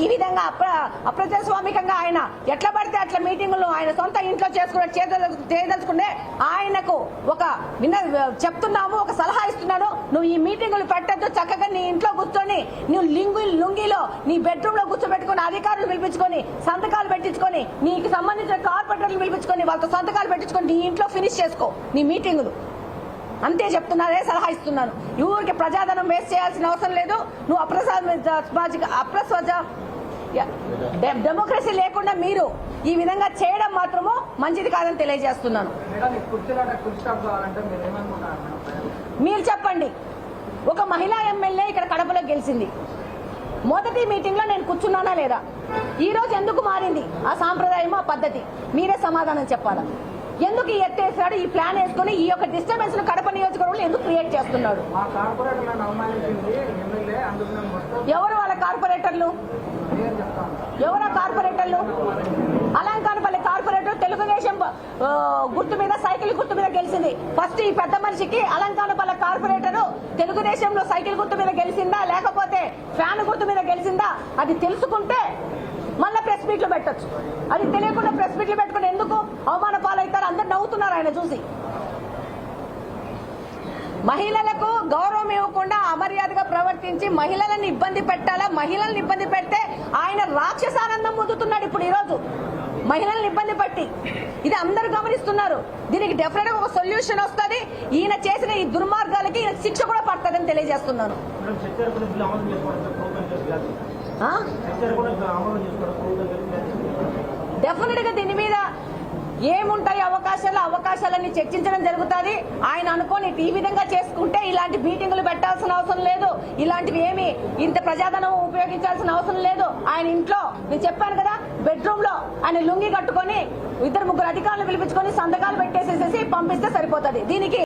ఈ విధంగా అప్రజాస్వామికంగా ఆయన ఎట్లా పడితే అట్లా మీటింగులు ఆయన సొంత ఇంట్లో చేయదలుచుకుంటే ఆయనకు ఒక చెప్తున్నాము, ఒక సలహా ఇస్తున్నాను, నువ్వు ఈ మీటింగులు పెట్టద్దు, చక్కగా నీ ఇంట్లో కూర్చొని నువ్వు లుంగిలో నీ బెడ్రూమ్ లో కూర్చోబెట్టుకుని అధికారులు పిలిపించుకొని సంతకాలు పెట్టించుకొని నీకు సంబంధించిన కార్పొరేటర్లు పిలిపించుకొని వాళ్ళతో సంతకాలు పెట్టించుకొని నీ ఇంట్లో ఫినిష్ చేసుకో నీ మీటింగులు అంతే చెప్తున్నారే, సలహా ఇస్తున్నాను. ఊరికి ప్రజాధనం వేస్ట్ చేయాల్సిన అవసరం లేదు. నువ్వు డెమోక్రసీ లేకుండా మీరు ఈ విధంగా చేయడం మాత్రము మంచిది కాదని తెలియజేస్తున్నాను. మీరు చెప్పండి, ఒక మహిళా ఎమ్మెల్యే ఇక్కడ కడపలో గెలిచింది. మొదటి మీటింగ్ లో నేను కూర్చున్నానా లేదా? ఈ రోజు ఎందుకు మారింది ఆ సాంప్రదాయం, ఆ పద్ధతి? మీరే సమాధానం చెప్పాలా. ఎందుకు ఎత్తేసాడు? ఈ ప్లాన్ వేసుకుని ఈ యొక్క డిస్టర్బెన్స్ కడప నియోజకవర్గంలో ఎందుకు క్రియేట్ చేస్తున్నాడు? ఎవరు వాళ్ళ కార్పొరేటర్లు? ఎవరా కార్పొరేటర్లు? అలంకానపల్లి కార్పొరేటర్ తెలుగుదేశం గుర్తు మీద, సైకిల్ గుర్తు మీద గెలిచింది. ఫస్ట్ ఈ పెద్ద మనిషికి అలంకానపల్లి కార్పొరేటర్ తెలుగుదేశంలో సైకిల్ గుర్తు మీద గెలిచిందా లేకపోతే ఫ్యాన్ గుర్తు మీద గెలిచిందా అది తెలుసుకుంటే మళ్ళీ ప్రెస్ మీట్లు పెట్టచ్చు. అది తెలియకుండా ప్రెస్ మీట్లు పెట్టుకుని ఎందుకు అవమాన పాలవుతారు? అందరు నవ్వుతున్నారు ఆయన చూసి. మహిళలకు గౌరవం ఇవ్వకుండా అమర్యాదగా ప్రవర్తించి మహిళలను ఇబ్బంది పెట్టాలా? మహిళలను ఇబ్బంది పెడితే ఆయన రాక్షసానందం పొందుతున్నాడు ఇప్పుడు. ఈరోజు మహిళలను ఇబ్బంది పెట్టి ఇది అందరూ గమనిస్తున్నారు. దీనికి డెఫినెట్ గా ఒక సొల్యూషన్ వస్తుంది. ఈయన చేసిన ఈ దుర్మార్గాలకి ఈయన శిక్ష కూడా పడుతుందని తెలియజేస్తున్నాను. డెఫినెట్ గా దీని మీద ఏముంటాయి అవకాశాలన్నీ చర్చించడం జరుగుతుంది. ఆయన అనుకోని ఈ విధంగా చేసుకుంటే ఇలాంటి మీటింగులు పెట్టాల్సిన అవసరం లేదు, ఇలాంటివి ఏమి ఇంత ప్రజాధనం ఉపయోగించాల్సిన అవసరం లేదు. ఆయన ఇంట్లో నేను చెప్పాను కదా, బెడ్రూమ్ లో ఆయన లుంగి కట్టుకొని 2-3 అధికారులు పిలిపించుకొని సంతకాలు పెట్టేసేసి పంపిస్తే సరిపోతుంది. దీనికి